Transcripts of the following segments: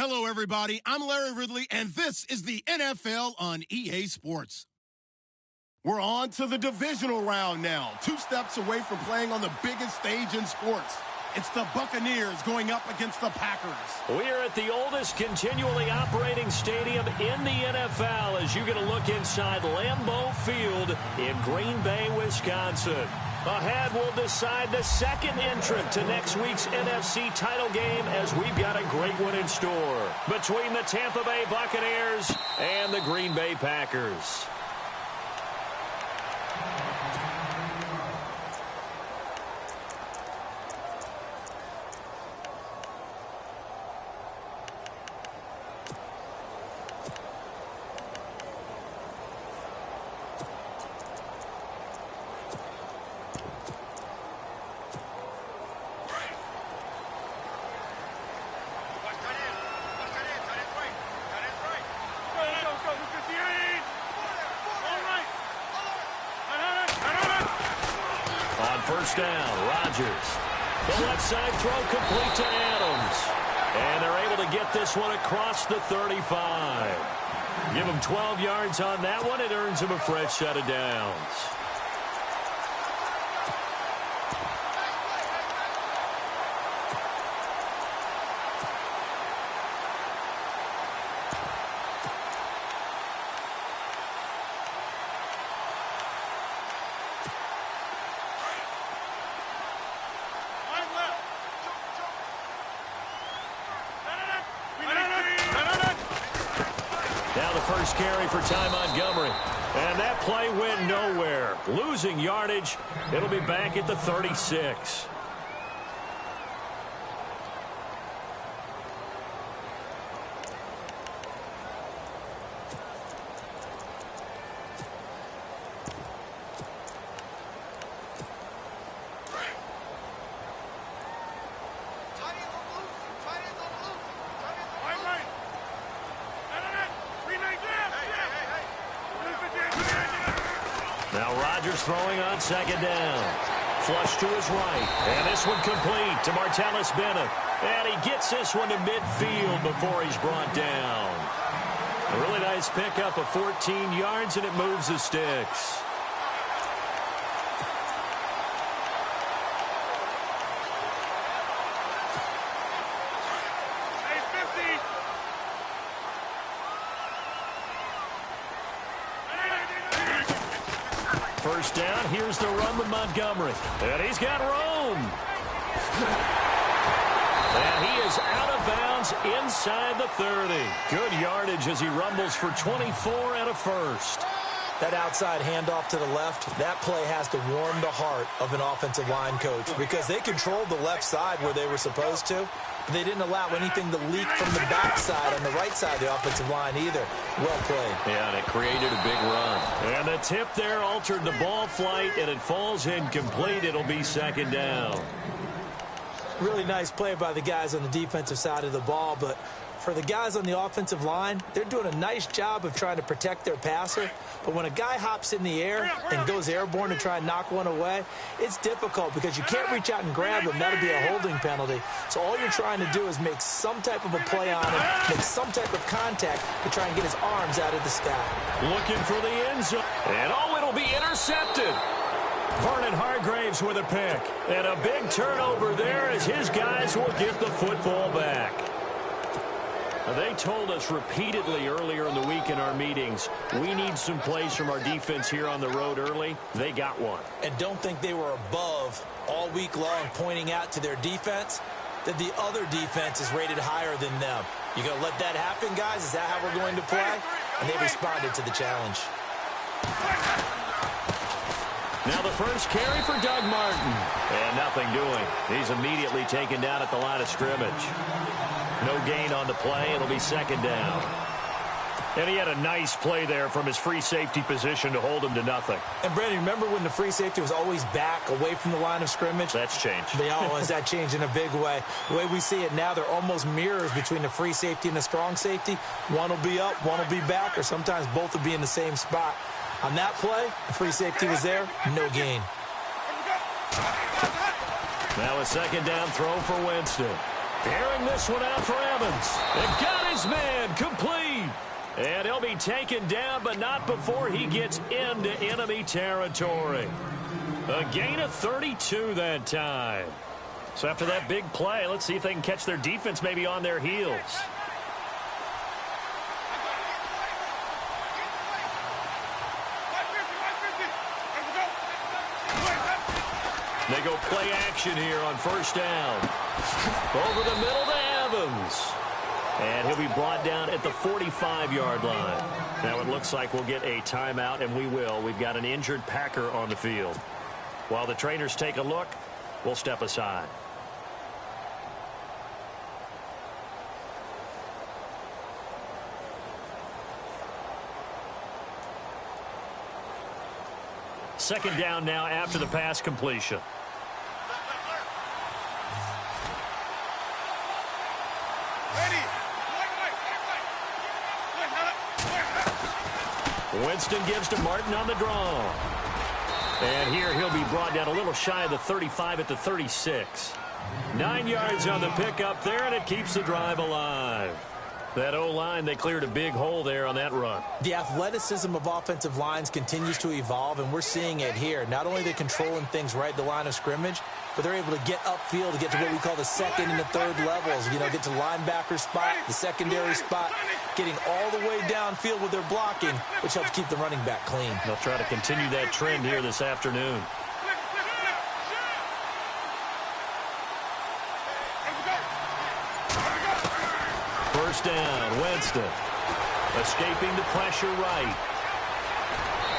Hello, everybody. I'm Larry Ridley, and this is the NFL on EA Sports. We're on to the divisional round now, 2 steps away from playing on the biggest stage in sports. It's the Buccaneers going up against the Packers. We are at the oldest continually operating stadium in the NFL as you get a look inside Lambeau Field in Green Bay, Wisconsin. Ahead, we'll decide the second entrant to next week's NFC title game as we've got a great one in store between the Tampa Bay Buccaneers and the Green Bay Packers. First down, Rodgers. The left side throw complete to Adams. And they're able to get this one across the 35. Give him 12 yards on that one. It earns him a fresh set of downs. Now the first carry for Ty Montgomery. And that play went nowhere. Losing yardage. It'll be back at the 36. Now Rodgers throwing on second down. Flush to his right. And this one complete to Martellus Bennett. And he gets this one to midfield before he's brought down. A really nice pickup of 14 yards, and it moves the sticks. First down, here's the run with Montgomery. And he's got room. And he is out of bounds inside the 30. Good yardage as he rumbles for 24 and a first. That outside handoff to the left, that play has to warm the heart of an offensive line coach because they controlled the left side where they were supposed to. They didn't allow anything to leak from the backside on the right side of the offensive line either. Well played. Yeah, and it created a big run. And the tip there altered the ball flight, and it falls incomplete. It'll be second down. Really nice play by the guys on the defensive side of the ball, but for the guys on the offensive line, they're doing a nice job of trying to protect their passer. But when a guy hops in the air and goes airborne to try and knock one away, it's difficult because you can't reach out and grab him. That'll be a holding penalty. So all you're trying to do is make some type of a play on him, make some type of contact to try and get his arms out of the sky. Looking for the end zone. And it'll be intercepted. Vernon Hargraves with a pick. And a big turnover there as his guys will get the football back. They told us repeatedly earlier in the week in our meetings, we need some plays from our defense here on the road early. They got one. And don't think they were above all week long pointing out to their defense that the other defense is rated higher than them. You going to let that happen, guys? Is that how we're going to play? And they responded to the challenge. Now the first carry for Doug Martin. And nothing doing. He's immediately taken down at the line of scrimmage. No gain on the play. It'll be second down. And he had a nice play there from his free safety position to hold him to nothing. And, Brandon, remember when the free safety was always back away from the line of scrimmage? That's changed. That changed in a big way. The way we see it now, they're almost mirrors between the free safety and the strong safety. One will be up, one will be back, or sometimes both will be in the same spot. On that play, the free safety was there, no gain. Now a second down throw for Winston. Airing this one out for Evans. And got his man complete. And he'll be taken down, but not before he gets into enemy territory. A gain of 32 that time. So after that big play, let's see if they can catch their defense maybe on their heels. They go play action here on first down. Over the middle to Evans. And he'll be brought down at the 45-yard line. Now it looks like we'll get a timeout, and we will. We've got an injured Packer on the field. While the trainers take a look, we'll step aside. Second down now after the pass completion. Winston gives to Martin on the draw. And here he'll be brought down a little shy of the 35 at the 36. 9 yards on the pickup there, and it keeps the drive alive. That O-line, they cleared a big hole there on that run. The athleticism of offensive lines continues to evolve, and we're seeing it here. Not only are they controlling things right at the line of scrimmage, but they're able to get upfield to get to what we call the second and the third levels. You know, get to linebacker spot, the secondary spot, getting all the way downfield with their blocking, which helps keep the running back clean. They'll try to continue that trend here this afternoon. First down, Winston. Escaping the pressure right.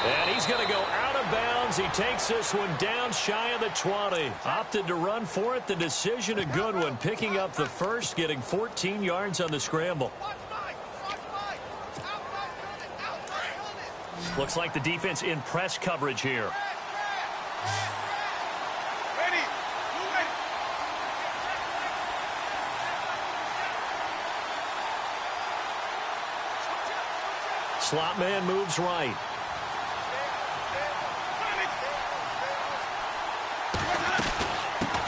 And he's going to go out of bounds. He takes this one down shy of the 20. Opted to run for it. The decision a good one. Picking up the first, getting 14 yards on the scramble. Looks like the defense in press coverage here. Slot man moves right.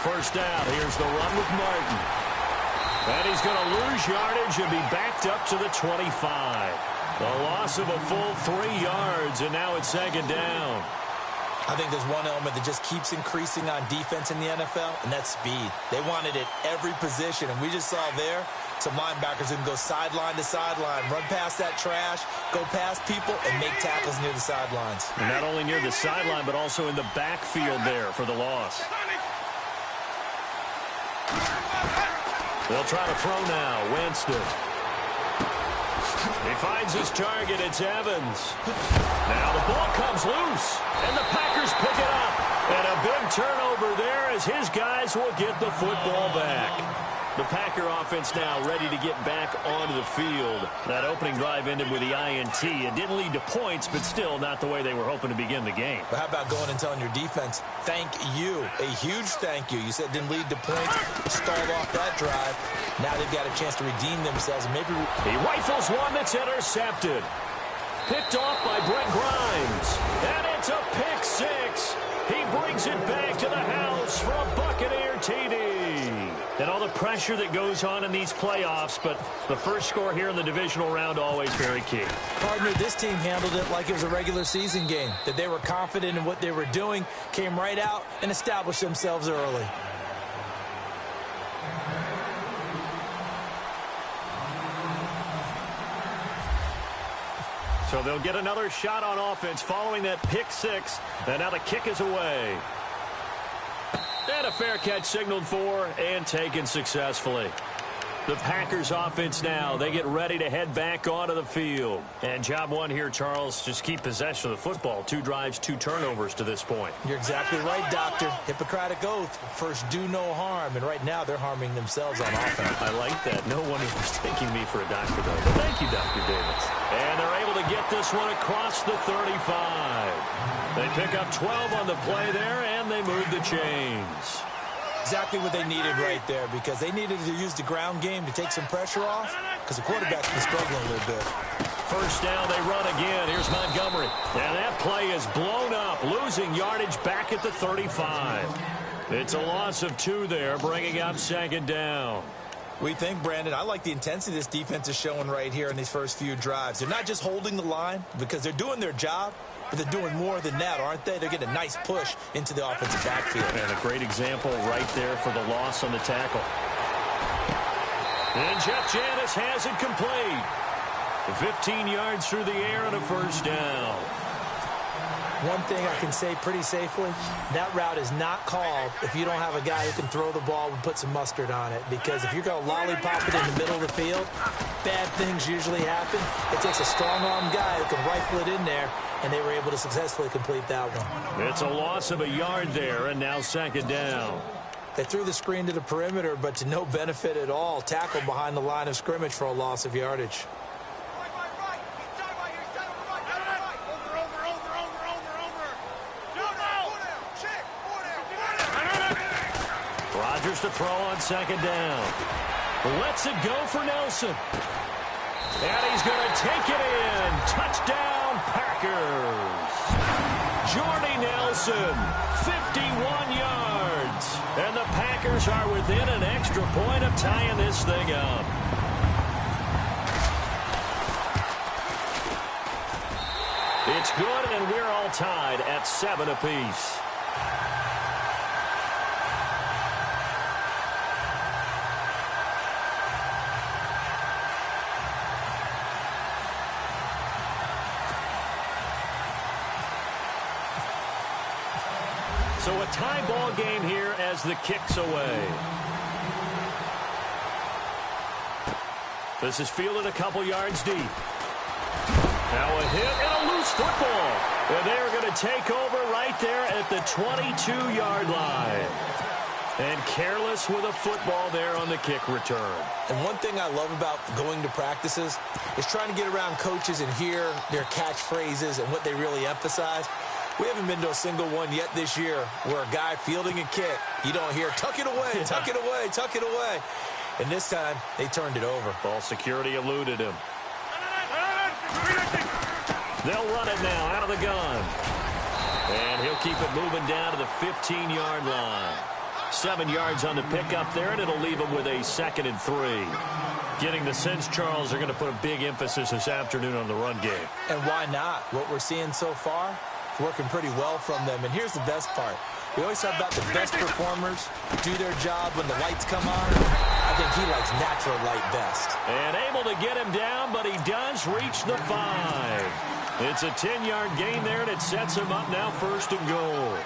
First down. Here's the run with Martin. And he's going to lose yardage and be backed up to the 25. The loss of a full 3 yards, and now it's second down. I think there's one element that just keeps increasing on defense in the NFL, and that's speed. They want it at every position, and we just saw there some linebackers who can go sideline to sideline, run past that trash, go past people, and make tackles near the sidelines. And not only near the sideline, but also in the backfield there for the loss. They'll try to throw now. Winston. He finds his target. It's Evans. Now the ball comes loose, and the Packers pick it up. And a big turnover there as his guys will get the football back. The Packer offense now ready to get back onto the field. That opening drive ended with the INT. It didn't lead to points, but still not the way they were hoping to begin the game. But how about going and telling your defense, thank you, a huge thank you. You said it didn't lead to points, stalled off that drive. Now they've got a chance to redeem themselves. And maybe he rifles one that's intercepted. Picked off by Brent Grimes. And it's a pick six. He brings it back to the house for a Buccaneer TD. And all the pressure that goes on in these playoffs, but the first score here in the divisional round always very key. Partner, this team handled it like it was a regular season game, that they were confident in what they were doing, came right out and established themselves early. So they'll get another shot on offense following that pick six, and now the kick is away. And a fair catch signaled for and taken successfully. The Packers offense now, they get ready to head back onto the field. And job one here, Charles, just keep possession of the football. 2 drives, 2 turnovers to this point. You're exactly right, Doctor. Hippocratic oath. First, do no harm. And right now, they're harming themselves on offense. I like that. No one is mistaking me for a doctor, though. But thank you, Dr. Davis. And they're able to get this one across the 35. They pick up 12 on the play there, and they move the chains. Exactly what they needed right there, because they needed to use the ground game to take some pressure off, because the quarterback's been struggling a little bit. First down, they run again. Here's Montgomery. And that play is blown up, losing yardage back at the 35. It's a loss of 2 there, bringing up second down. We think, Brandon, I like the intensity this defense is showing right here in these first few drives. They're not just holding the line because they're doing their job, but they're doing more than that, aren't they? They're getting a nice push into the offensive backfield. And a great example right there for the loss on the tackle. And Jeff Janis has it complete. 15 yards through the air and a first down. One thing I can say pretty safely, that route is not called if you don't have a guy who can throw the ball and put some mustard on it. Because if you're going to lollipop it in the middle of the field, bad things usually happen. It takes a strong-arm guy who can rifle it in there, and they were able to successfully complete that one. It's a loss of a yard there, and now second down. They threw the screen to the perimeter, but to no benefit at all. Tackled behind the line of scrimmage for a loss of yardage. Rodgers to throw on second down. Lets it go for Nelson. And he's going to take it in. Touchdown, Packers. Jordy Nelson, 51 yards. And the Packers are within an extra point of tying this thing up. It's good, and we're all tied at 7 apiece. So a tie ball game here as the kick's away. This is fielded a couple yards deep. Now a hit and a loose football. And they're going to take over right there at the 22-yard line. And careless with a football there on the kick return. And one thing I love about going to practices is trying to get around coaches and hear their catchphrases and what they really emphasize. We haven't been to a single one yet this year where a guy fielding a kick, you don't hear, tuck it away, tuck it away, tuck it away. And this time, they turned it over. Ball security eluded him. They'll run it now out of the gun. And he'll keep it moving down to the 15-yard line. 7 yards on the pickup there, and it'll leave him with a 2nd and 3. Getting the sense, Charles, they're going to put a big emphasis this afternoon on the run game. And why not? What we're seeing so far, working pretty well from them. And here's the best part. We always talk about the best performers do their job when the lights come on. I think he likes natural light best. And able to get him down, but he does reach the 5. It's a 10-yard gain there, and it sets him up now 1st and goal.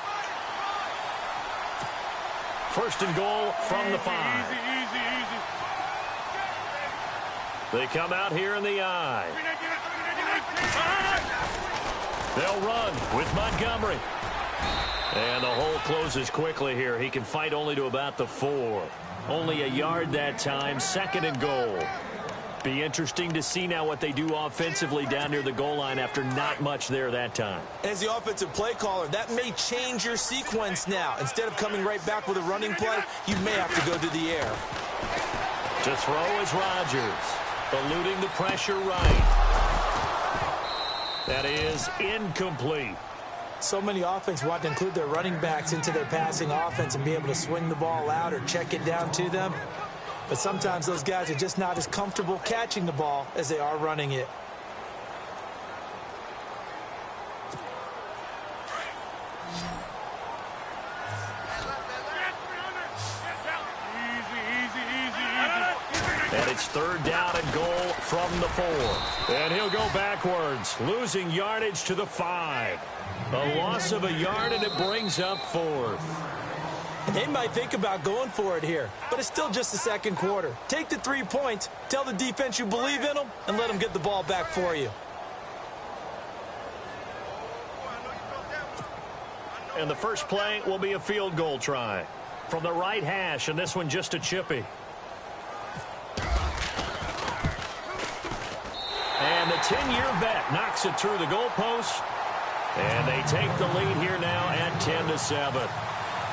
1st and goal from the 5. Easy. They come out here in the I. They'll run with Montgomery. And the hole closes quickly here. He can fight only to about the 4. Only a yard that time. 2nd and goal. Be interesting to see now what they do offensively down near the goal line after not much there that time. As the offensive play caller, that may change your sequence now. Instead of coming right back with a running play, you may have to go to the air. To throw is Rodgers. Eluding the pressure right. That is incomplete. So many offense want to include their running backs into their passing offense and be able to swing the ball out or check it down to them. But sometimes those guys are just not as comfortable catching the ball as they are running it. And it's 3rd down and goal from the 4. And he'll go backwards, losing yardage to the 5. A loss of a yard, and it brings up 4th. They might think about going for it here, but it's still just the 2nd quarter. Take the 3 points, tell the defense you believe in them, and let them get the ball back for you. And the first play will be a field goal try from the right hash, and this one just a chippy. And the 10-year vet knocks it through the goalpost. And they take the lead here now at 10-7.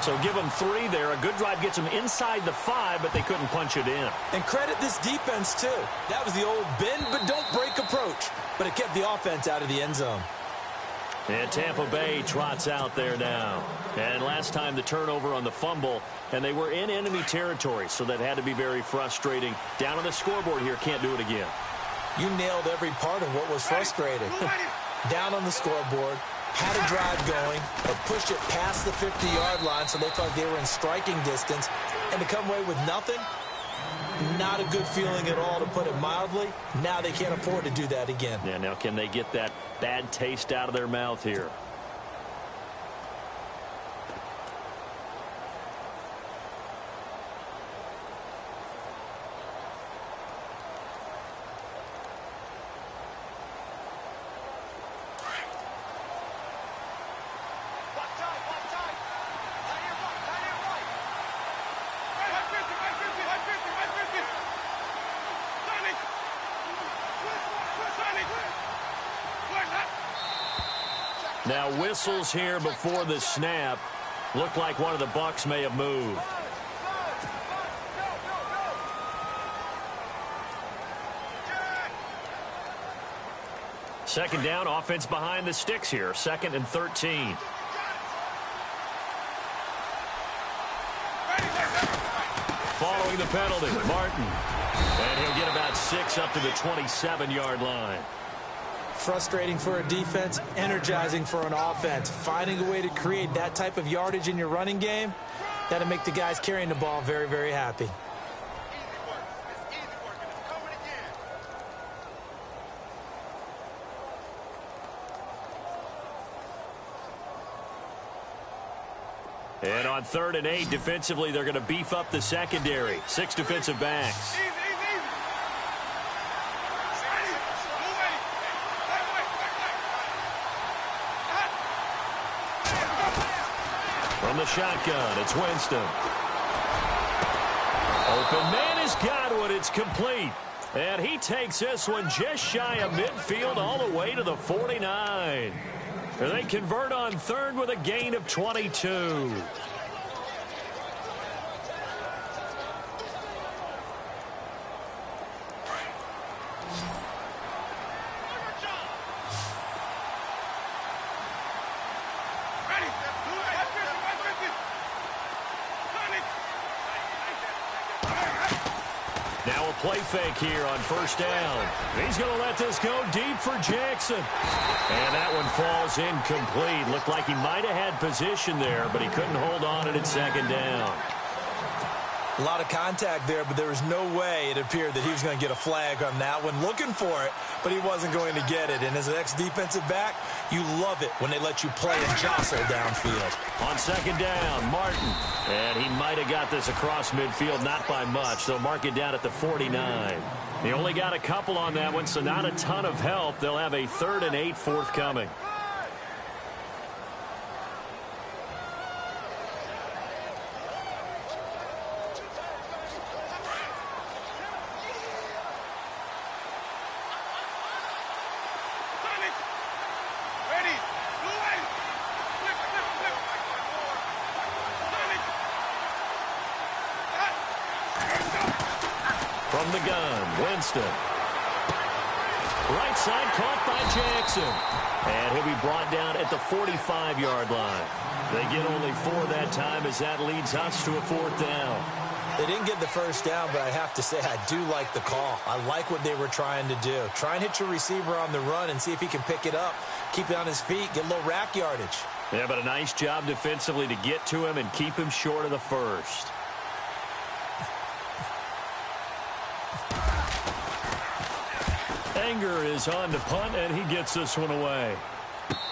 So give them 3 there. A good drive gets them inside the 5, but they couldn't punch it in. And credit this defense, too. That was the old bend but don't break approach. But it kept the offense out of the end zone. And Tampa Bay trots out there now. And last time the turnover on the fumble, and they were in enemy territory, so that had to be very frustrating. Down on the scoreboard here, can't do it again. You nailed every part of what was frustrating. Down on the scoreboard, had a drive going, but pushed it past the 50-yard line so they thought they were in striking distance, and to come away with nothing, not a good feeling at all, to put it mildly. Now they can't afford to do that again. Yeah, now can they get that bad taste out of their mouth here? Now whistles here before the snap. Looked like one of the Bucs may have moved. Second down, offense behind the sticks here. 2nd and 13. Following the penalty, Martin. And he'll get about 6 up to the 27-yard line. Frustrating for a defense, energizing for an offense. Finding a way to create that type of yardage in your running game, that'll make the guys carrying the ball very, very happy. And on 3rd and 8, defensively, they're going to beef up the secondary. 6 defensive backs. From the shotgun, it's Winston. Open man has got one. It's complete. And he takes this one just shy of midfield all the way to the 49. And they convert on 3rd with a gain of 22. Now a play fake here on 1st down. He's going to let this go deep for Jackson. And that one falls incomplete. Looked like he might have had position there, but he couldn't hold on at 2nd down. A lot of contact there, but there was no way it appeared that he was going to get a flag on that one. Looking for it, but he wasn't going to get it. And as an ex-defensive back, you love it when they let you play and jostle downfield. On 2nd down, Martin. And he might have got this across midfield, not by much. They'll mark it down at the 49. They only got a couple on that one, so not a ton of help. They'll have a 3rd and 8 forthcoming. From the gun, Winston. Right side caught by Jackson. And he'll be brought down at the 45-yard line. They get only 4 that time as that leads us to a 4th down. They didn't get the 1st down, but I have to say I do like the call. I like what they were trying to do. Try and hit your receiver on the run and see if he can pick it up. Keep it on his feet, get a little rack yardage. Yeah, but a nice job defensively to get to him and keep him short of the 1st. Anger is on to punt, and he gets this one away.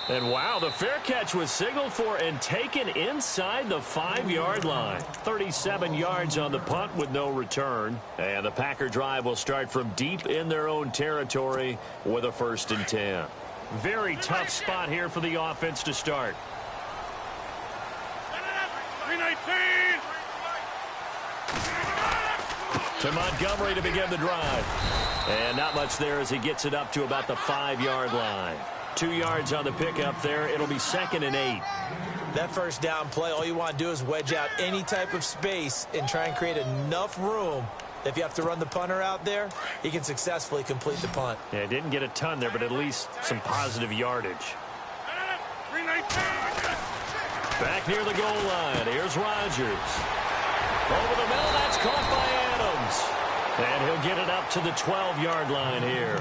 And wow, the fair catch was signaled for and taken inside the 5-yard line. 37 yards on the punt with no return. And the Packer drive will start from deep in their own territory with a 1st and 10. Very tough spot here for the offense to start. 319. To Montgomery to begin the drive. And not much there as he gets it up to about the 5-yard line. 2 yards on the pickup there. It'll be 2nd and 8. That 1st down play, all you want to do is wedge out any type of space and try and create enough room. If you have to run the punter out there, he can successfully complete the punt. Yeah, didn't get a ton there, but at least some positive yardage. Back near the goal line. Here's Rodgers. Over the middle. That's caught by Adams. And he'll get it up to the 12-yard line here.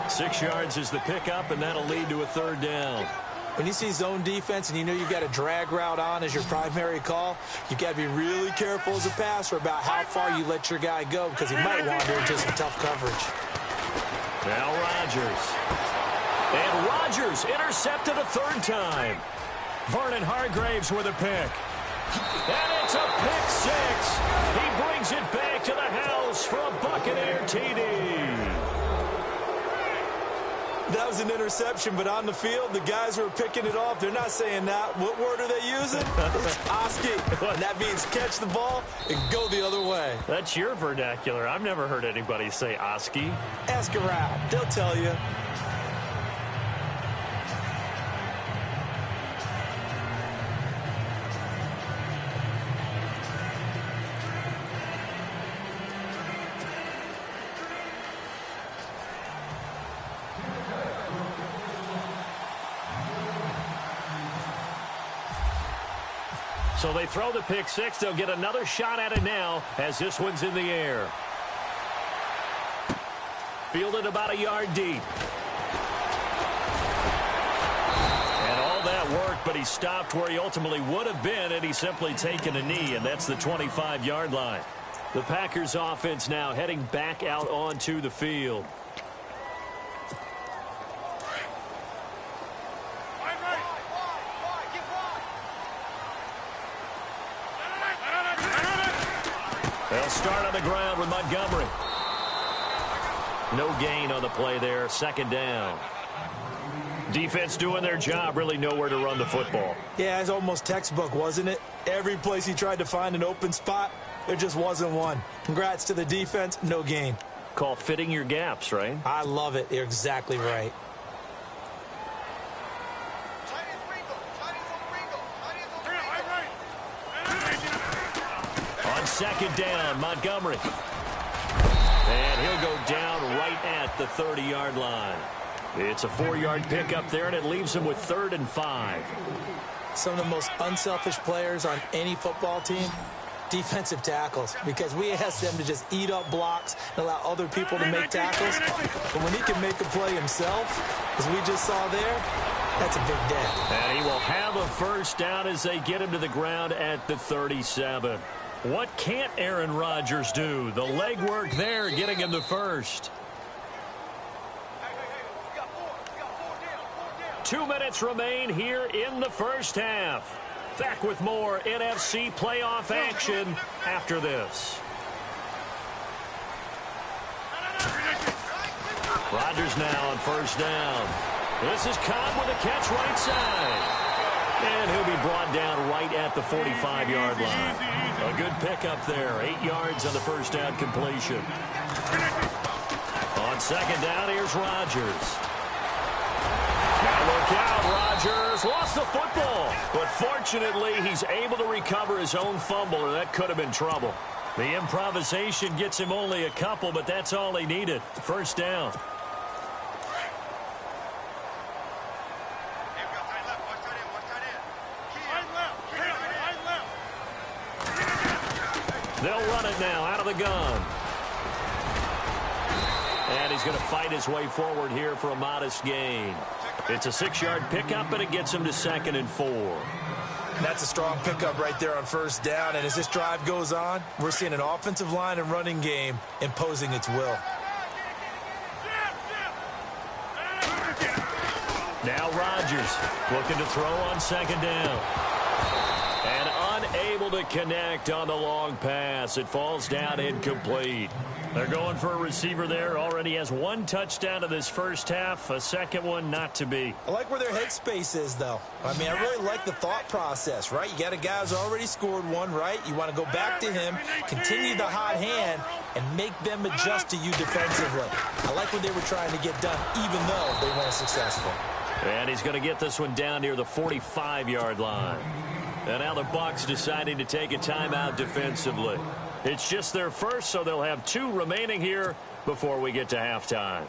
6 yards is the pickup, and that'll lead to a third down. When you see zone defense and you know you've got a drag route on as your primary call, you've got to be really careful as a passer about how far you let your guy go because he might wander into some tough coverage. Now Rodgers. And Rodgers intercepted a third time. Vernon Hargreaves with a pick. And it's a pick six. He brings it back to the house for a Buccaneer TD. That was an interception, but on the field, the guys who are picking it off, they're not saying that. What word are they using? It's Oski. And that means catch the ball and go the other way. That's your vernacular. I've never heard anybody say Oski. Ask around. They'll tell you. So they throw the pick six. They'll get another shot at it now as this one's in the air. Fielded about a yard deep. And all that worked, but he stopped where he ultimately would have been had he simply taken a knee, and that's the 25-yard line. The Packers offense now heading back out onto the field. They'll start on the ground with Montgomery. No gain on the play there. Second down. Defense doing their job. Really nowhere to run the football. Yeah, it's almost textbook, wasn't it? Every place he tried to find an open spot, there just wasn't one. Congrats to the defense. No gain. Call fitting your gaps, right? I love it. You're exactly right. Second down, Montgomery. And he'll go down right at the 30-yard line. It's a 4-yard pickup there, and it leaves him with 3rd and 5. Some of the most unselfish players on any football team, defensive tackles, because we ask them to just eat up blocks and allow other people to make tackles. But when he can make a play himself, as we just saw there, that's a big day. And he will have a first down as they get him to the ground at the 37. What can't Aaron Rodgers do? The legwork there getting him the first. 2 minutes remain here in the first half. Back with more NFC playoff action after this. Rodgers now on first down. This is Cobb with a catch right side. And he'll be brought down right at the 45-yard line. A good pickup there. 8 yards on the first down completion. On second down, here's Rodgers. Now look out, Rodgers lost the football. But fortunately, he's able to recover his own fumble, or that could have been trouble. The improvisation gets him only a couple, but that's all he needed. First down. They'll run it now out of the gun. And he's going to fight his way forward here for a modest gain. It's a 6-yard pickup, and it gets him to 2nd and 4. That's a strong pickup right there on first down. And as this drive goes on, we're seeing an offensive line and running game imposing its will. Now Rodgers looking to throw on second down. And unable to connect on the long pass. It falls down incomplete. They're going for a receiver there. Already has 1 touchdown in this first half. A second one not to be. I like where their headspace is, though. I mean, I really like the thought process, right? You got a guy who's already scored 1, right? You want to go back to him, continue the hot hand, and make them adjust to you defensively. I like what they were trying to get done, even though they weren't successful. And he's going to get this one down near the 45-yard line. And now the Bucs deciding to take a timeout defensively. It's just their first, so they'll have 2 remaining here before we get to halftime.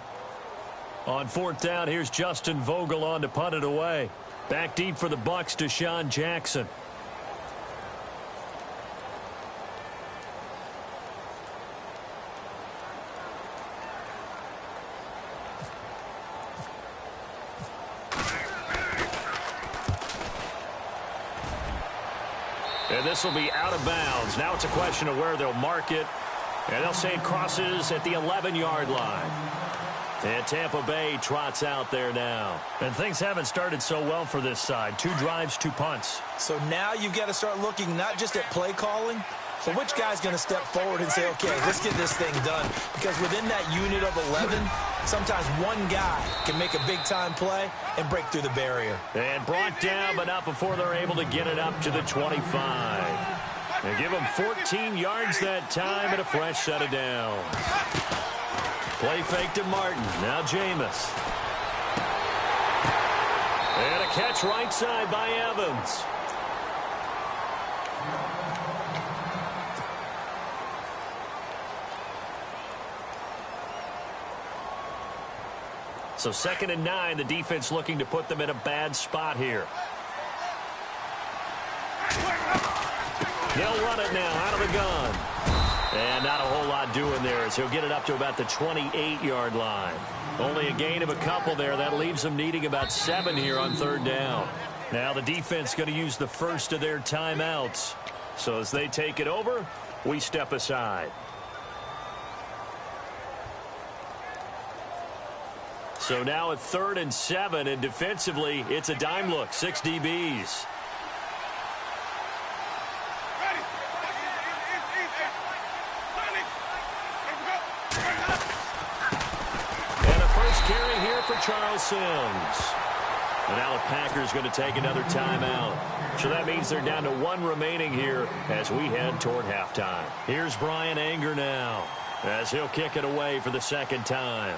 On 4th down, here's Justin Vogel on to punt it away. Back deep for the Bucs, Deshaun Jackson. And this will be out of bounds. Now it's a question of where they'll mark it. And they'll say it crosses at the 11-yard line. And Tampa Bay trots out there now. And things haven't started so well for this side. 2 drives, 2 punts. So now you've got to start looking not just at play calling, but which guy's going to step forward and say, okay, let's get this thing done. Because within that unit of 11, sometimes one guy can make a big-time play and break through the barrier. And brought down, but not before they're able to get it up to the 25. They give them 14 yards that time and a fresh set of downs. Play fake to Martin. Now Jameis. And a catch right side by Evans. So 2nd and 9, the defense looking to put them in a bad spot here. They'll run it now out of the gun. And not a whole lot doing there as he'll get it up to about the 28-yard line. Only a gain of a couple there. That leaves them needing about 7 here on 3rd down. Now the defense going to use the first of their timeouts. So as they take it over, we step aside. So now at 3rd and 7, and defensively, it's a dime look. 6 DBs. Carry here for Charles Sims. And now the Packers going to take another timeout. So that means they're down to 1 remaining here as we head toward halftime. Here's Brian Anger now as he'll kick it away for the 2nd time.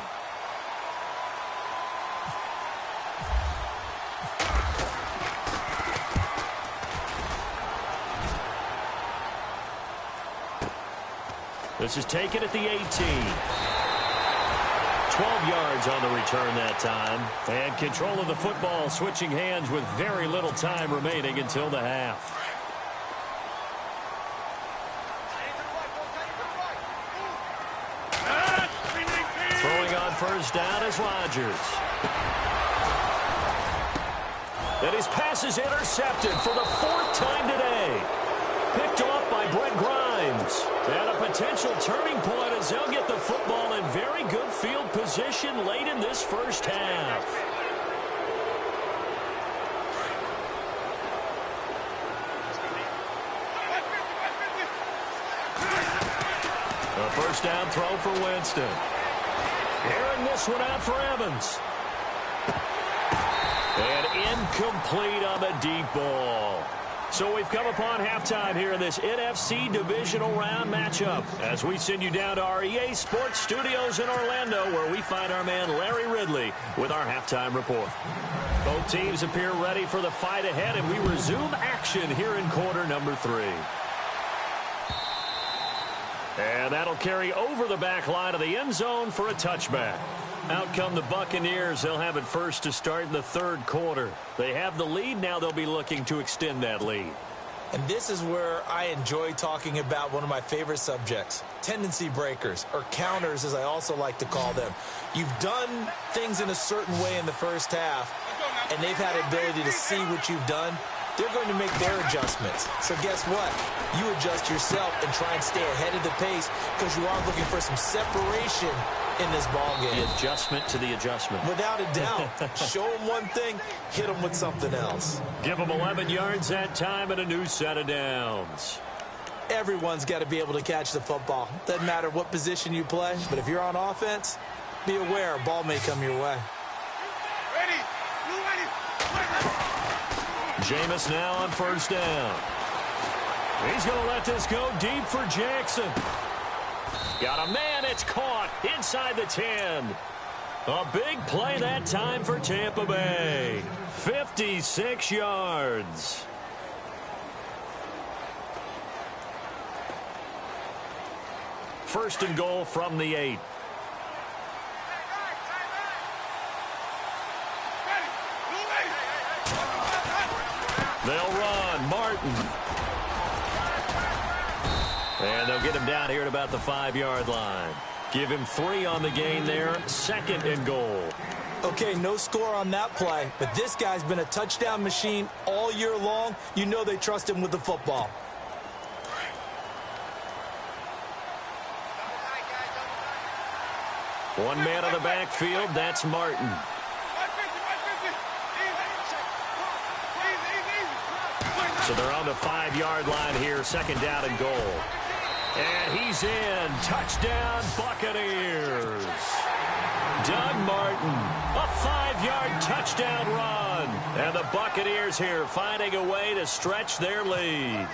This is taken at the 18. 12 yards on the return that time. And control of the football switching hands with very little time remaining until the half. Throwing on 1st down is Rodgers. And his pass is intercepted for the 4th time today. Picked off by Brett Grimes. And a potential turning point as they'll get the football in very good field position late in this first half. A 1st down throw for Winston. Airing this one out for Evans. And incomplete on the deep ball. So we've come upon halftime here in this NFC Divisional Round matchup as we send you down to our EA Sports Studios in Orlando where we find our man Larry Ridley with our halftime report. Both teams appear ready for the fight ahead, and we resume action here in quarter number 3. And that'll carry over the back line of the end zone for a touchback. Out come the Buccaneers. They'll have it first to start in the 3rd quarter. They have the lead. Now they'll be looking to extend that lead. And this is where I enjoy talking about one of my favorite subjects, tendency breakers, or counters as I also like to call them. You've done things in a certain way in the first half, and they've had the ability to see what you've done. They're going to make their adjustments. So guess what? You adjust yourself and try and stay ahead of the pace because you are looking for some separation in this ball game. The adjustment to the adjustment. Without a doubt. Show them one thing, hit them with something else. Give them 11 yards that time and a new set of downs. Everyone's got to be able to catch the football. Doesn't matter what position you play, but if you're on offense, be aware a ball may come your way. Jameis now on 1st down. He's going to let this go deep for Jackson. Got a man, it's caught inside the 10. A big play that time for Tampa Bay. 56 yards. First and goal from the 8. They'll run. Martin. And they'll get him down here at about the 5-yard line. Give him 3 on the gain there. 2nd and goal. Okay, no score on that play, but this guy's been a touchdown machine all year long. You know they trust him with the football. One man on the backfield, that's Martin. So they're on the 5-yard line here, 2nd down and goal. And he's in. Touchdown, Buccaneers. Doug Martin, a 5-yard touchdown run. And the Buccaneers here finding a way to stretch their lead.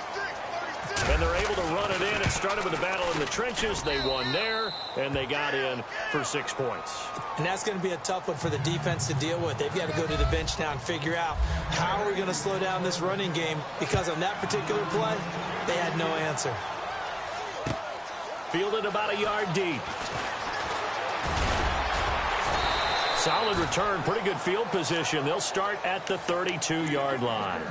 And they're able to run it in. It started with a battle in the trenches. They won there, and they got in for 6 points. And that's going to be a tough one for the defense to deal with. They've got to go to the bench now and figure out how are we going to slow down this running game, because on that particular play, they had no answer. Fielded about a yard deep. Solid return, pretty good field position. They'll start at the 32-yard line.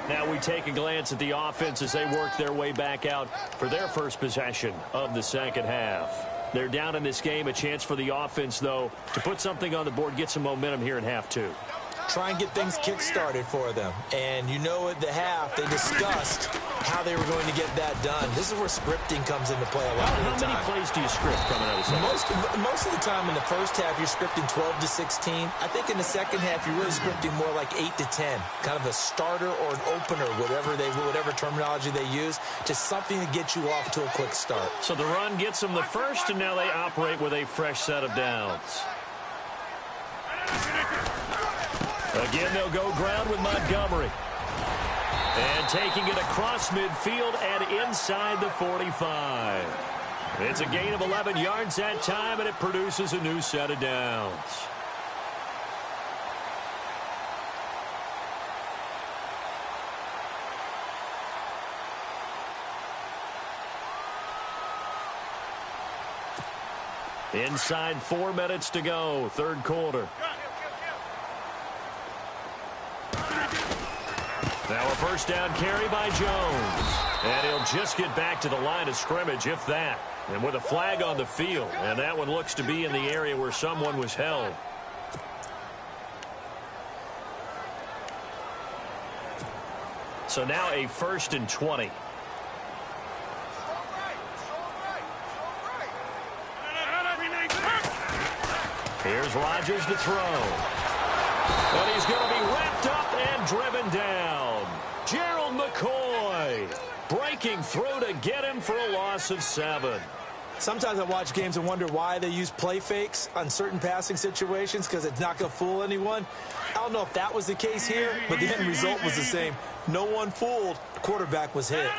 Now we take a glance at the offense as they work their way back out for their first possession of the 2nd half. They're down in this game. A chance for the offense, though, to put something on the board, get some momentum here in half 2. Try and get things kick-started for them. And you know at the half, they discussed how they were going to get that done. This is where scripting comes into play a lot of the time. How many plays do you script coming out of the second? Most of the time in the first half, you're scripting 12 to 16. I think in the second half, you're really scripting more like 8 to 10. Kind of a starter or an opener, whatever terminology they use. Just something to get you off to a quick start. So the run gets them the first, and now they operate with a fresh set of downs. Again, they'll go ground with Montgomery. And taking it across midfield and inside the 45. It's a gain of 11 yards that time, and it produces a new set of downs. Inside 4 minutes to go, 3rd quarter. Now a 1st down carry by Jones. And he'll just get back to the line of scrimmage, if that. And with a flag on the field. And that one looks to be in the area where someone was held. So now a 1st and 20. Here's Rodgers to throw. And he's going to be wrapped up and driven down. Gerald McCoy breaking through to get him for a loss of 7. Sometimes I watch games and wonder why they use play fakes on certain passing situations, because it's not going to fool anyone. I don't know if that was the case here, but the end result was the same. No one fooled. The quarterback was hit.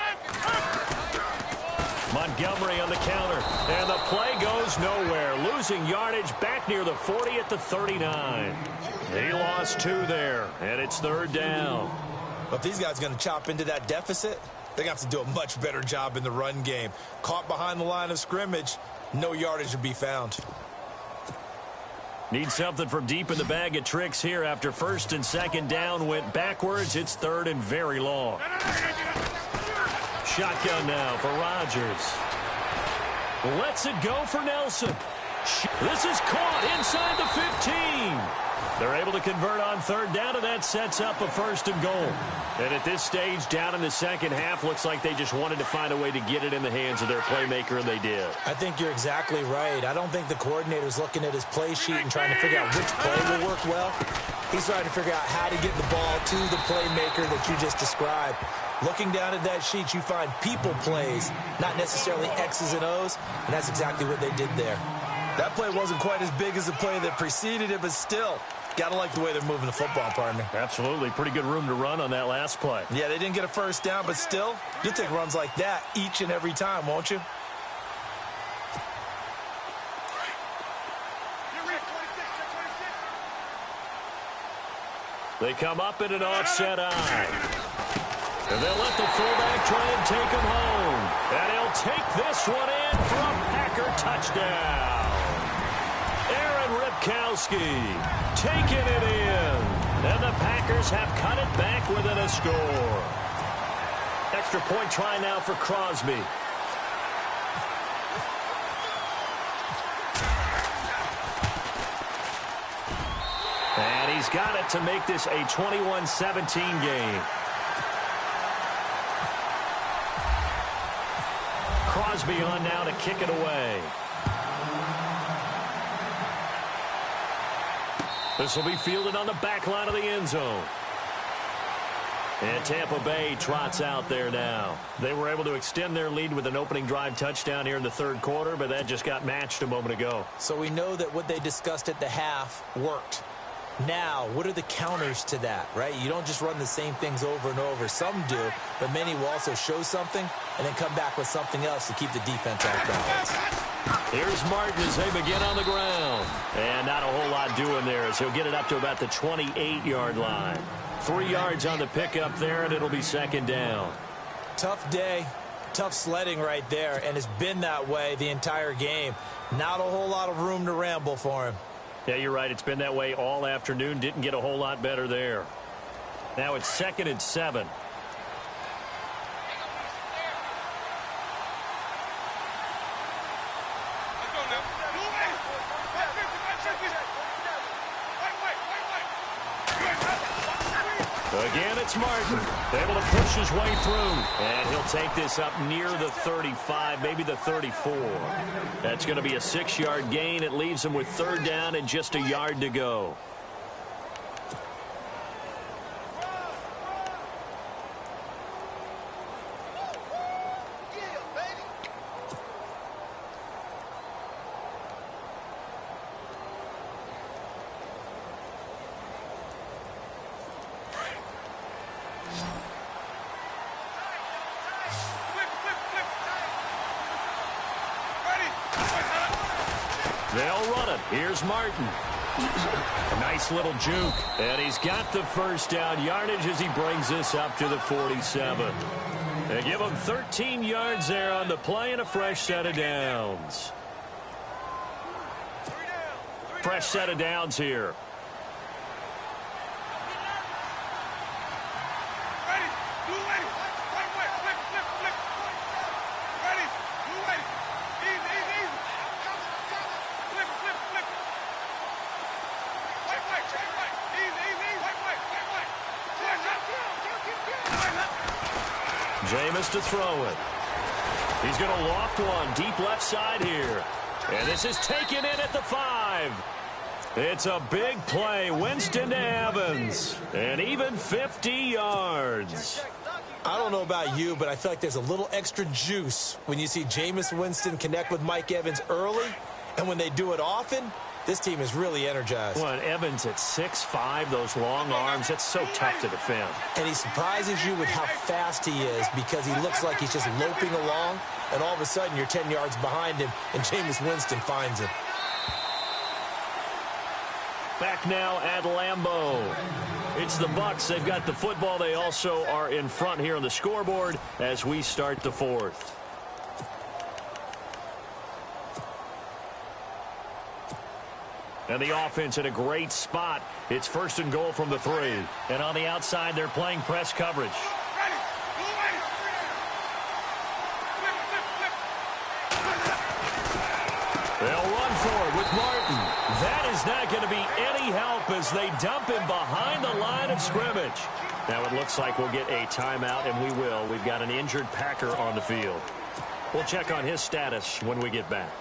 Montgomery on the counter, and the play goes nowhere. Losing yardage back near the 40 at the 39. He lost 2 there, and it's 3rd down. But these guys are going to chop into that deficit. They're going to have to do a much better job in the run game. Caught behind the line of scrimmage, no yardage to be found. Need something from deep in the bag of tricks here after 1st and 2nd down went backwards. It's 3rd and very long. Shotgun now for Rodgers. Lets it go for Nelson. This is caught inside the 15. They're able to convert on 3rd down, and that sets up a 1st and goal. And at this stage, down in the 2nd half, looks like they just wanted to find a way to get it in the hands of their playmaker, and they did. I think you're exactly right. I don't think the coordinator's looking at his play sheet and trying to figure out which play will work well. He's trying to figure out how to get the ball to the playmaker that you just described. Looking down at that sheet, you find people plays, not necessarily X's and O's, and that's exactly what they did there. That play wasn't quite as big as the play that preceded it, but still, gotta like the way they're moving the football, partner. Absolutely. Pretty good room to run on that last play. Yeah, they didn't get a 1st down, but still, you'll take runs like that each and every time, won't you? They come up in an offset eye. And they'll let the fullback try and take him home. And he'll take this one in for a Packer touchdown. Aaron Ripkowski taking it in. And the Packers Packers have cut it back within a score. Extra point try now for Crosby. And he's got it to make this a 21-17 game. Crosby on now to kick it away. This will be fielded on the back line of the end zone. And Tampa Bay trots out there now. They were able to extend their lead with an opening drive touchdown here in the third quarter, but that just got matched a moment ago. So we know that what they discussed at the half worked. Now, what are the counters to that, right? You don't just run the same things over and over. Some do, but many will also show something and then come back with something else to keep the defense off balance. Here's Martin as they begin on the ground. And not a whole lot doing there as he'll get it up to about the 28-yard line. 3 yards on the pickup there, and it'll be second down. Tough day, tough sledding right there, and it's been that way the entire game. Not a whole lot of room to ramble for him. Yeah, you're right. It's been that way all afternoon. Didn't get a whole lot better there. Now it's 2nd and 7. Again, it's Martin, able to push his way through. And he'll take this up near the 35, maybe the 34. That's going to be a 6-yard gain. It leaves him with third down and just a yard to go. They'll run it. Here's Martin. A nice little juke. And he's got the first down yardage as he brings this up to the 47. They give him 13 yards there on the play and a fresh set of downs. Fresh set of downs here. Jameis to throw it. He's going to loft one deep left side here. And this is taken in at the 5. It's a big play. Winston to Evans. And even 50 yards. I don't know about you, but I feel like there's a little extra juice when you see Jameis Winston connect with Mike Evans early. And when they do it often, this team is really energized. Well, and Evans at 6'5", those long arms, that's so tough to defend. And he surprises you with how fast he is because he looks like he's just loping along, and all of a sudden you're 10 yards behind him, and Jameis Winston finds him. Back now at Lambeau. It's the Bucs. They've got the football. They also are in front here on the scoreboard as we start the fourth. And the offense in a great spot. It's 1st and goal from the 3. And on the outside, they're playing press coverage. They'll run for it with Martin. That is not going to be any help as they dump him behind the line of scrimmage. Now it looks like we'll get a timeout, and we will. We've got an injured Packer on the field. We'll check on his status when we get back.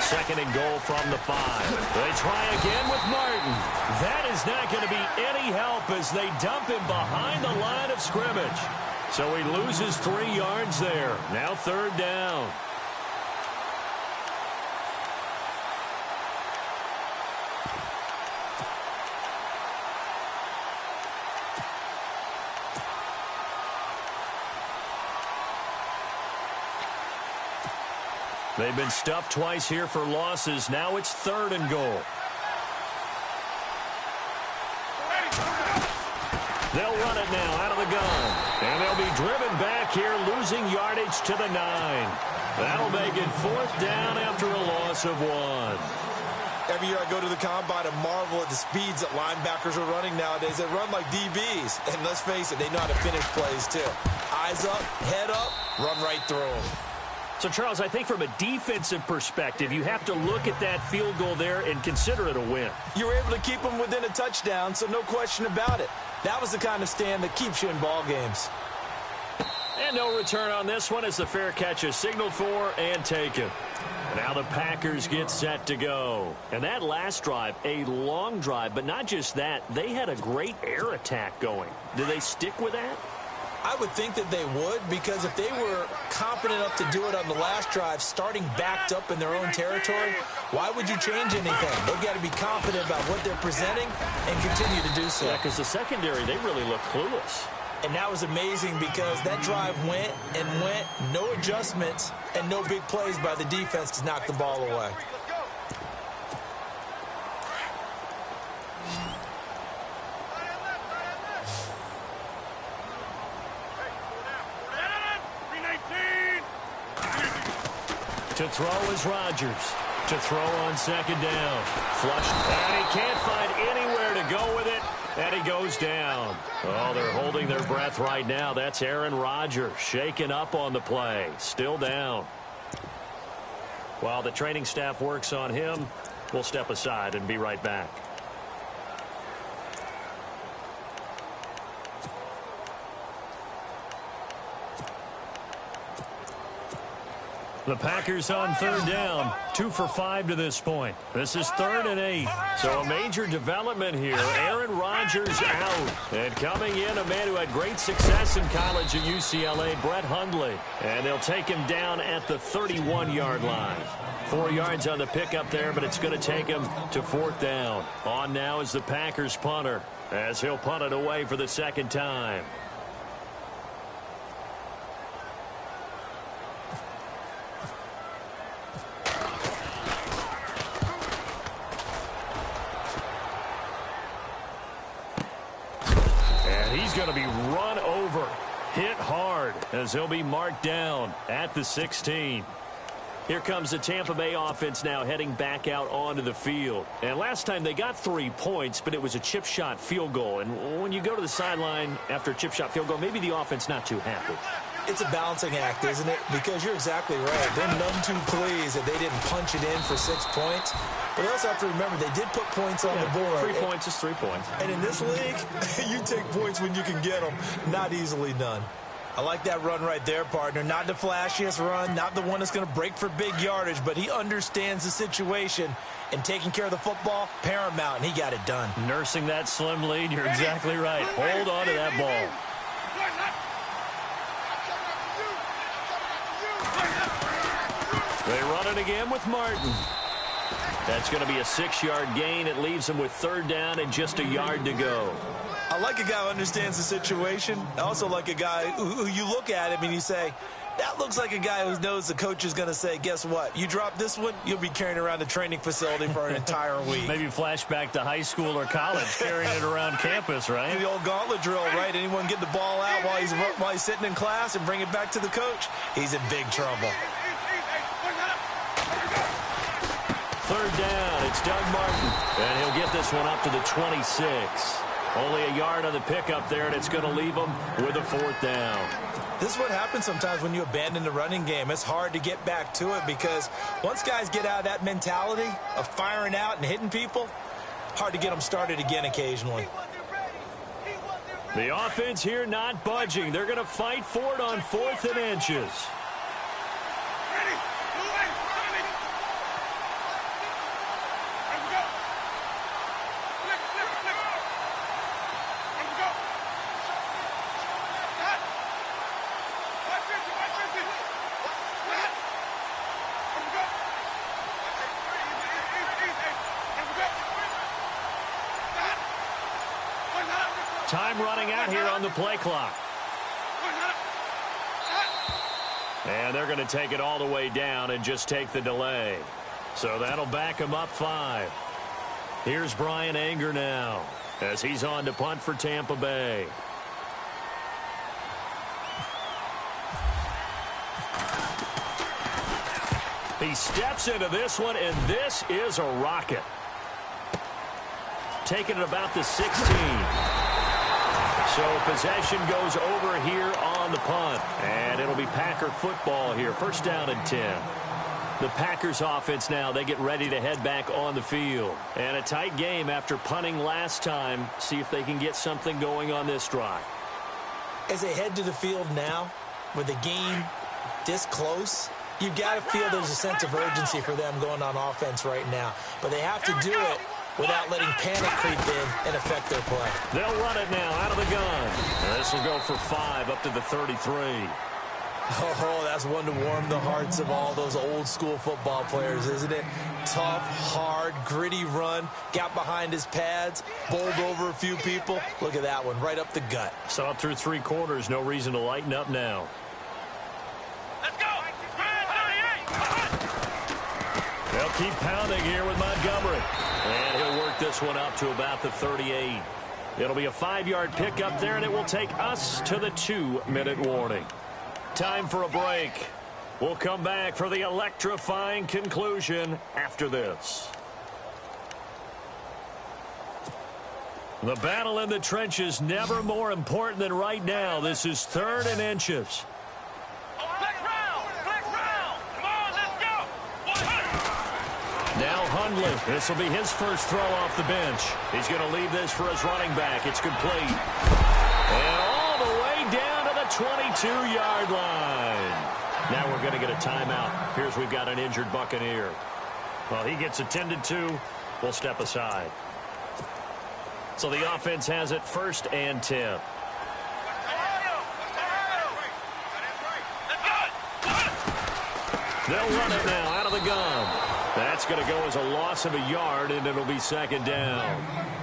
Second and goal from the 5. They try again with Martin. That is not going to be any help as they dump him behind the line of scrimmage. So he loses 3 yards there. Now 3rd down. They've been stuffed twice here for losses. Now it's 3rd and goal. They'll run it now out of the gun. And they'll be driven back here, losing yardage to the 9. That'll make it 4th down after a loss of 1. Every year I go to the combine and marvel at the speeds that linebackers are running nowadays. They run like DBs. And let's face it, they know how to finish plays too. Eyes up, head up, run right through them. So, Charles, I think from a defensive perspective, you have to look at that field goal there and consider it a win. You were able to keep them within a touchdown, so no question about it. That was the kind of stand that keeps you in ball games. And no return on this one as the fair catch is signaled for and taken. Now the Packers get set to go. And that last drive, a long drive, but not just that. They had a great air attack going. Do they stick with that? I would think that they would, because if they were competent enough to do it on the last drive, starting backed up in their own territory, why would you change anything? They've got to be confident about what they're presenting and continue to do so. Yeah, because the secondary, they really look clueless. And that was amazing because that drive went and went, no adjustments, and no big plays by the defense to knock the ball away. To throw is Rodgers. To throw on 2nd down. Flush. And he can't find anywhere to go with it. And he goes down. Oh, they're holding their breath right now. That's Aaron Rodgers shaken up on the play. Still down. While the training staff works on him, we'll step aside and be right back. The Packers on 3rd down, 2 for 5 to this point. This is 3rd and 8. So a major development here. Aaron Rodgers out. And coming in, a man who had great success in college at UCLA, Brett Hundley. And they'll take him down at the 31-yard line. 4 yards on the pickup there, but it's going to take him to 4th down. On now is the Packers punter, as he'll punt it away for the 2nd time. Going to be run over, hit hard, as he'll be marked down at the 16. Here comes the Tampa Bay offense now heading back out onto the field. And last time they got 3 points, but it was a chip shot field goal. And when you go to the sideline after a chip shot field goal, maybe the offense not too happy. It's a balancing act, isn't it? Because you're exactly right. They're none too pleased that they didn't punch it in for 6 points. But they also have to remember they did put points on the board. 3 points is 3 points. And in this league, you take points when you can get them. Not easily done. I like that run right there, partner. Not the flashiest run, not the one that's going to break for big yardage, but he understands the situation. And taking care of the football, paramount, and he got it done. Nursing that slim lead, you're exactly right. Hold on to that ball. They run it again with Martin. That's going to be a 6-yard gain. It leaves him with 3rd down and just a yard to go. I like a guy who understands the situation. I also like a guy who you look at him and you say, that looks like a guy who knows the coach is going to say, guess what? You drop this one, you'll be carrying around the training facility for an entire week. Maybe flashback to high school or college, carrying it around campus, right? The old gauntlet drill, right? Anyone get the ball out while he's sitting in class and bring it back to the coach? He's in big trouble. 3rd down, it's Doug Martin. And he'll get this one up to the 26. Only a yard on the pickup there, and it's going to leave him with a 4th down. This is what happens sometimes when you abandon the running game. It's hard to get back to it because once guys get out of that mentality of firing out and hitting people, hard to get them started again occasionally. The offense here not budging. They're going to fight for it on 4th and inches. Time running out here on the play clock. And they're going to take it all the way down and just take the delay. So that'll back them up 5. Here's Brian Anger now. as he's on to punt for Tampa Bay. He steps into this one, and this is a rocket. Taking it about the 16. So possession goes over here on the punt. And it'll be Packer football here. First down and 10. The Packers offense now, they get ready to head back on the field. And a tight game after punting last time. See if they can get something going on this drive. As they head to the field now, with the game this close, you've got to feel there's a sense of urgency for them going on offense right now. But they have to do it without letting panic creep in and affect their play. They'll run it now out of the gun. And this will go for 5 up to the 33. Oh, that's one to warm the hearts of all those old school football players, isn't it? Tough, hard, gritty run. Got behind his pads, bowled over a few people. Look at that one, right up the gut. Saw through 3 quarters, no reason to lighten up now. Let's go! They'll keep pounding here with Montgomery. And he'll work this one up to about the 38. It'll be a 5-yard pickup there, and it will take us to the 2-minute warning. Time for a break. We'll come back for the electrifying conclusion after this. The battle in the trenches never more important than right now. This is 3rd and inches. Now Hundley. This will be his first throw off the bench. He's going to leave this for his running back. It's complete. And all the way down to the 22-yard line. Now we're going to get a timeout. Here's we've got an injured Buccaneer. Well, he gets attended to. We'll step aside. So the offense has it 1st and 10. They'll run it now out of the gun. That's going to go as a loss of a yard, and it'll be 2nd down.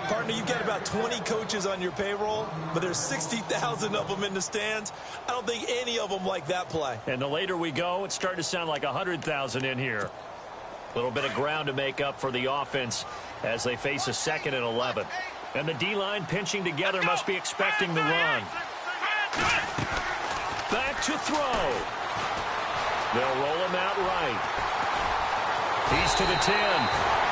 Partner, you've got about 20 coaches on your payroll, but there's 60,000 of them in the stands. I don't think any of them like that play. And the later we go, it's starting to sound like 100,000 in here. A little bit of ground to make up for the offense as they face a 2nd and 11. And the D-line pinching together must be expecting the run. Back to throw. They'll roll him out right. He's to the 10.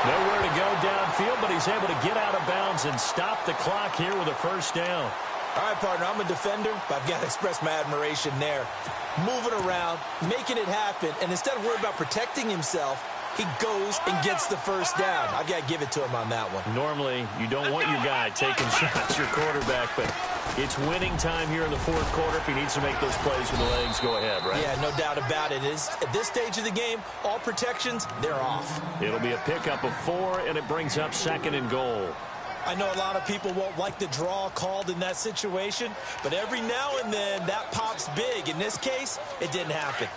Nowhere to go downfield, but he's able to get out of bounds and stop the clock here with a 1st down. All right, partner, I'm a defender, but I've got to express my admiration there. Moving around, making it happen, and instead of worrying about protecting himself, he goes and gets the 1st down. I've got to give it to him on that one. Normally, you don't want your guy taking shots, your quarterback, but it's winning time here in the 4th quarter. If he needs to make those plays with the legs, go ahead, right? Yeah, no doubt about it. At this stage of the game, all protections, they're off. It'll be a pickup of 4, and it brings up 2nd and goal. I know a lot of people won't like the draw called in that situation, but every now and then that pops big. In this case, it didn't happen.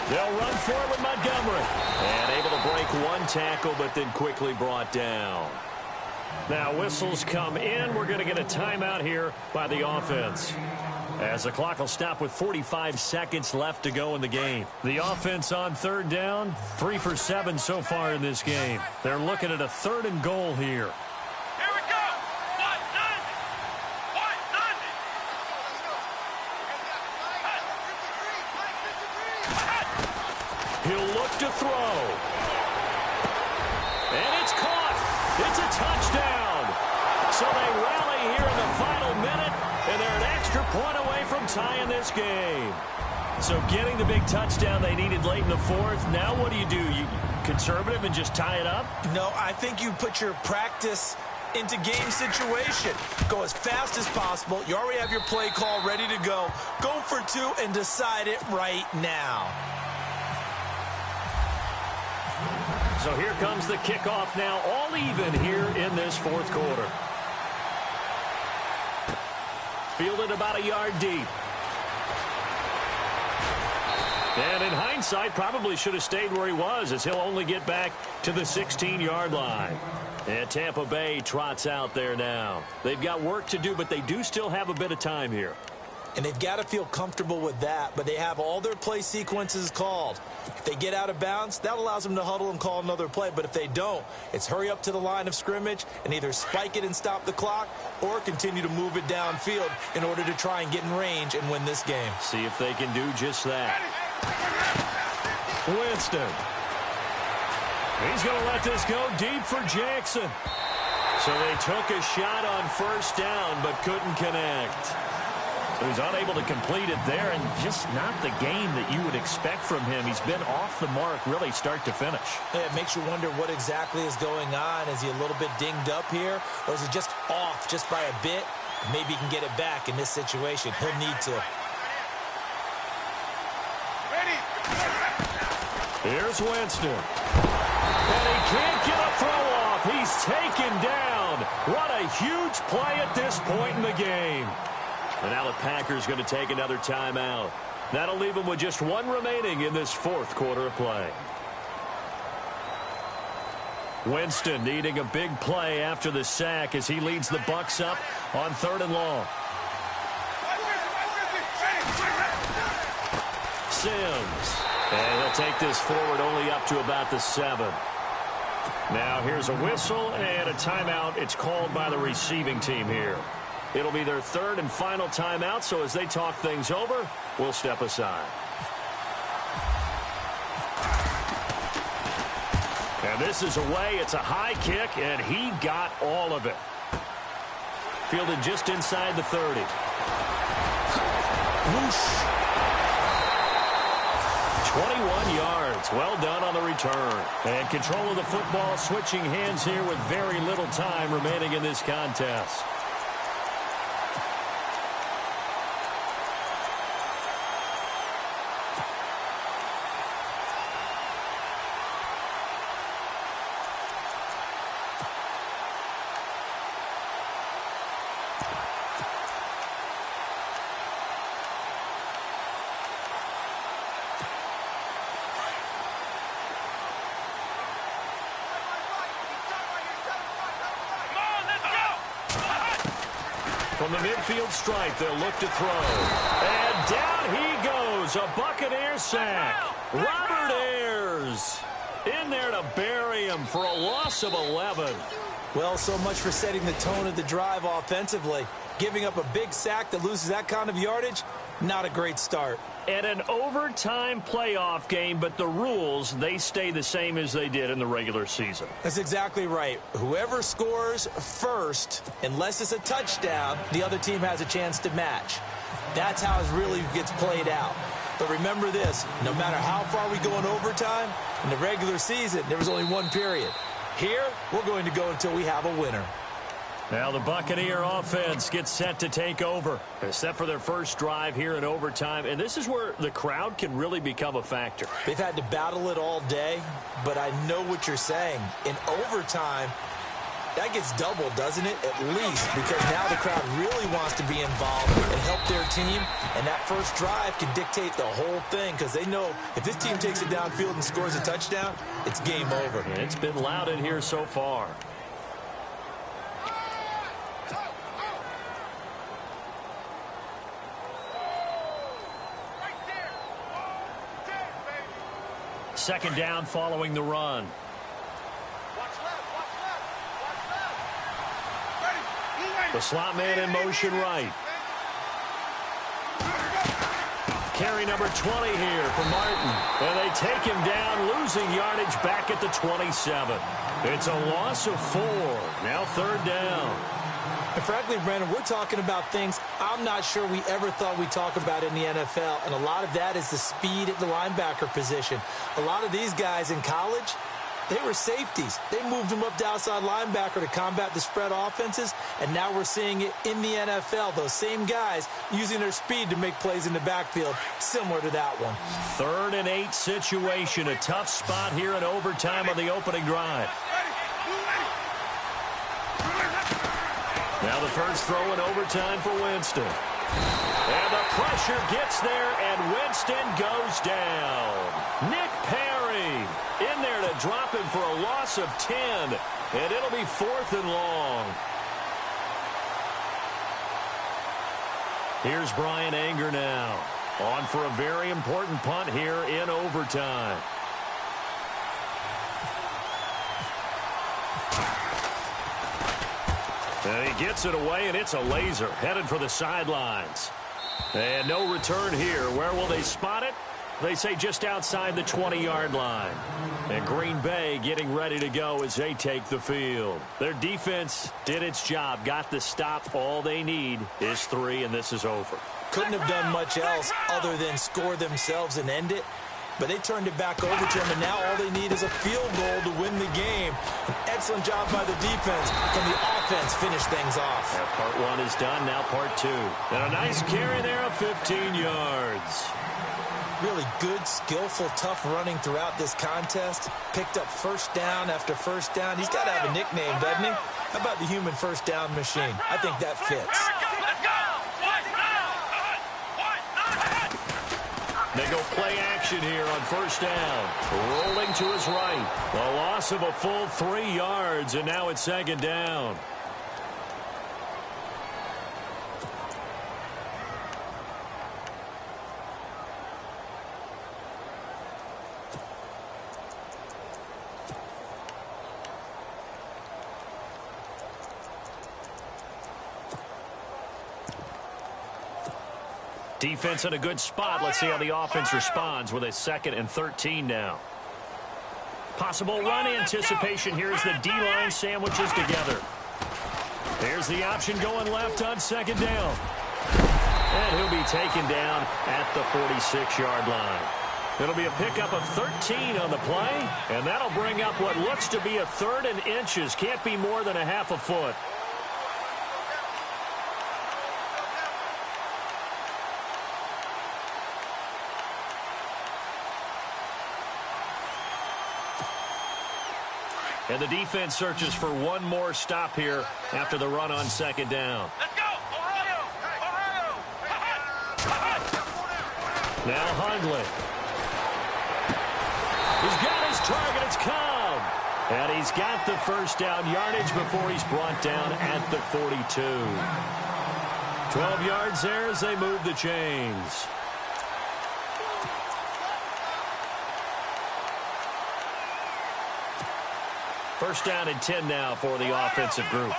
They'll run for it with Montgomery. And able to break 1 tackle, but then quickly brought down. Now whistles come in. We're going to get a timeout here by the offense, as the clock will stop with 45 seconds left to go in the game. The offense on 3rd down, 3 for 7 so far in this game. They're looking at a 3rd and goal here. He'll look to throw. And it's caught. It's a touchdown. So they rally here in the final minute, and they're an extra point away from tying this game. So getting the big touchdown they needed late in the 4th. Now what do? You conservative and just tie it up? No, I think you put your practice into game situation. Go as fast as possible. You already have your play call ready to go. Go for 2 and decide it right now. So here comes the kickoff now, all even here in this 4th quarter. Fielded about a yard deep. And in hindsight, probably should have stayed where he was, as he'll only get back to the 16-yard line. And Tampa Bay trots out there now. They've got work to do, but they do still have a bit of time here. And they've got to feel comfortable with that, but they have all their play sequences called. If they get out of bounds, that allows them to huddle and call another play. But if they don't, it's hurry up to the line of scrimmage and either spike it and stop the clock or continue to move it downfield in order to try and get in range and win this game. See if they can do just that. Winston. He's going to let this go deep for Jackson. So they took a shot on first down but couldn't connect. So he's unable to complete it there, and just not the game that you would expect from him. He's been off the mark really start to finish. Yeah, it makes you wonder what exactly is going on. Is he a little bit dinged up here, or is he just off just by a bit? Maybe he can get it back in this situation. He'll need to. Here's Winston. And he can't get a throw off. He's taken down. What a huge play at this point in the game. And now the Packers going to take another timeout. That'll leave them with just one remaining in this fourth quarter of play. Winston needing a big play after the sack as he leads the Bucs up on 3rd and long. Sims. And he'll take this forward only up to about the 7. Now here's a whistle and a timeout. It's called by the receiving team here. It'll be their 3rd and final timeout, so as they talk things over, we'll step aside. And this is away. It's a high kick, and he got all of it. Fielded just inside the 30. Whoosh. 21 yards. Well done on the return. And control of the football switching hands here with very little time remaining in this contest. From the midfield stripe, they'll look to throw. And down he goes. A Buccaneer sack. Robert Ayers in there to bury him for a loss of 11. Well, so much for setting the tone of the drive offensively. Giving up a big sack that loses that kind of yardage, not a great start. And an overtime playoff game, but the rules, they stay the same as they did in the regular season. That's exactly right. Whoever scores first, unless it's a touchdown, the other team has a chance to match. That's how it really gets played out. But remember this, no matter how far we go in overtime, in the regular season, there was only one period. Here, we're going to go until we have a winner. Now the Buccaneer offense gets set to take over. They're set for their first drive here in overtime, and this is where the crowd can really become a factor. They've had to battle it all day, but I know what you're saying. In overtime, that gets doubled, doesn't it? At least, because now the crowd really wants to be involved and help their team, and that first drive can dictate the whole thing because they know if this team takes it downfield and scores a touchdown, it's game over. And it's been loud in here so far. Second down following the run. The slot man in motion right. Carry number 20 here for Martin. And they take him down, losing yardage back at the 27. It's a loss of 4. Now 3rd down. And frankly, Brandon, we're talking about things I'm not sure we ever thought we'd talk about in the NFL. And a lot of that is the speed at the linebacker position. A lot of these guys in college, they were safeties. They moved them up to outside linebacker to combat the spread offenses. And now we're seeing it in the NFL. Those same guys using their speed to make plays in the backfield, similar to that one. 3rd and 8 situation. A tough spot here in overtime on the opening drive. Now the first throw in overtime for Winston. And the pressure gets there, and Winston goes down. Nick Perry in there to drop him for a loss of 10. And it'll be 4th and long. Here's Brian Anger now. On for a very important punt here in overtime. And he gets it away, and it's a laser headed for the sidelines. And no return here. Where will they spot it? They say just outside the 20-yard line. And Green Bay getting ready to go as they take the field. Their defense did its job, got the stop. All they need is 3, and this is over. Couldn't have done much else other than score themselves and end it. But they turned it back over to him, and now all they need is a field goal to win the game. An excellent job by the defense. Can the offense finish things off? Yeah, part 1 is done, now part 2. And a nice carry there of 15 yards. Really good, skillful, tough running throughout this contest. Picked up first down after first down. He's got to have a nickname, doesn't he? How about the human first down machine? I think that fits. They go play action here on first down. Rolling to his right. A loss of a full 3 yards, and now it's second down. Defense in a good spot. Let's see how the offense responds with a 2nd and 13 now. Possible run anticipation. Here's the D-line sandwiches together. Here's the option going left on second down. And he'll be taken down at the 46-yard line. It'll be a pickup of 13 on the play, and that'll bring up what looks to be a 3rd and inches. Can't be more than a half a foot. And the defense searches for one more stop here after the run on second down. Let's go! Ohio! Now Hundley. He's got his target. It's Cobb. And he's got the first down yardage before he's brought down at the 42. 12 yards there as they move the chains. First down and 10 now for the offensive group.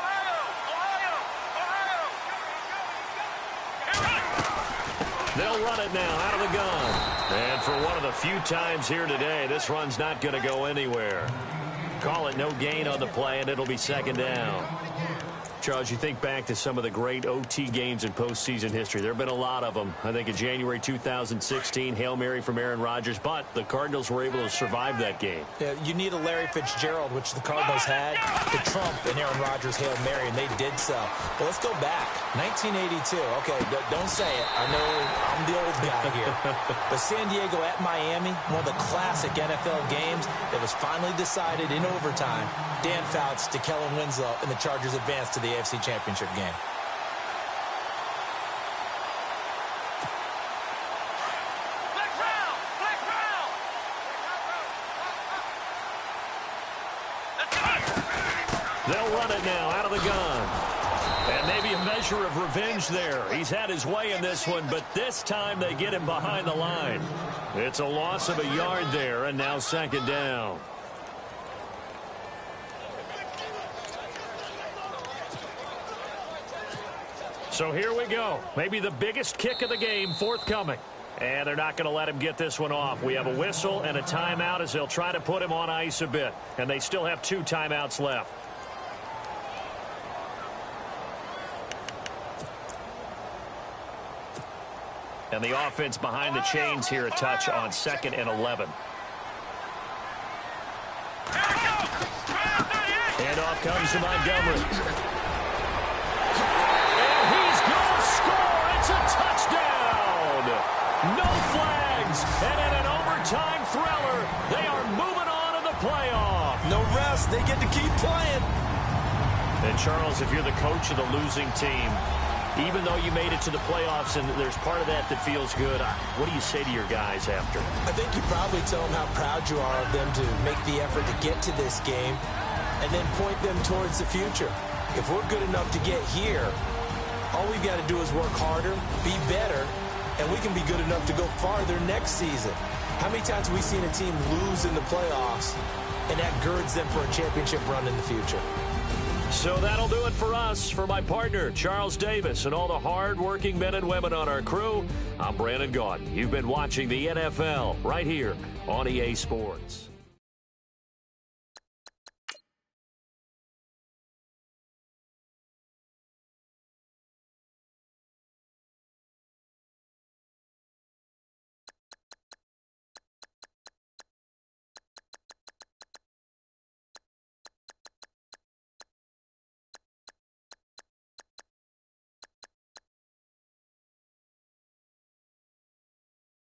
They'll run it now out of the gun. And for one of the few times here today, this run's not going to go anywhere. Call it no gain on the play, and it'll be second down. Charles, you think back to some of the great OT games in postseason history. There have been a lot of them. I think in January 2016, Hail Mary from Aaron Rodgers, but the Cardinals were able to survive that game. Yeah, you need a Larry Fitzgerald, which the Cardinals had, to trump an Aaron Rodgers Hail Mary, and they did so. But let's go back. 1982. Okay, don't say it. I know I'm the old guy here. But San Diego at Miami, one of the classic NFL games that was finally decided in overtime. Dan Fouts to Kellen Winslow, and the Chargers advanced to the AFC Championship game. They'll run it now out of the gun. And maybe a measure of revenge there. He's had his way in this one, but this time they get him behind the line. It's a loss of a yard there, and now second down. So here we go. Maybe the biggest kick of the game forthcoming. And they're not going to let him get this one off. We have a whistle and a timeout as they'll try to put him on ice a bit. And they still have 2 timeouts left. And the offense behind the chains here a touch on 2nd and 11. And off comes to Montgomery. It's a touchdown! No flags, and in an overtime thriller, they are moving on to the playoff. No rest, they get to keep playing. And Charles, if you're the coach of the losing team, even though you made it to the playoffs and there's part of that that feels good, what do you say to your guys after? I think you probably tell them how proud you are of them to make the effort to get to this game and then point them towards the future. If we're good enough to get here, All we've got to do is work harder, be better, and we can be good enough to go farther next season. How many times have we seen a team lose in the playoffs, and that girds them for a championship run in the future? So that'll do it for us. For my partner, Charles Davis, and all the hard-working men and women on our crew, I'm Brandon Gaudin. You've been watching the NFL right here on EA Sports.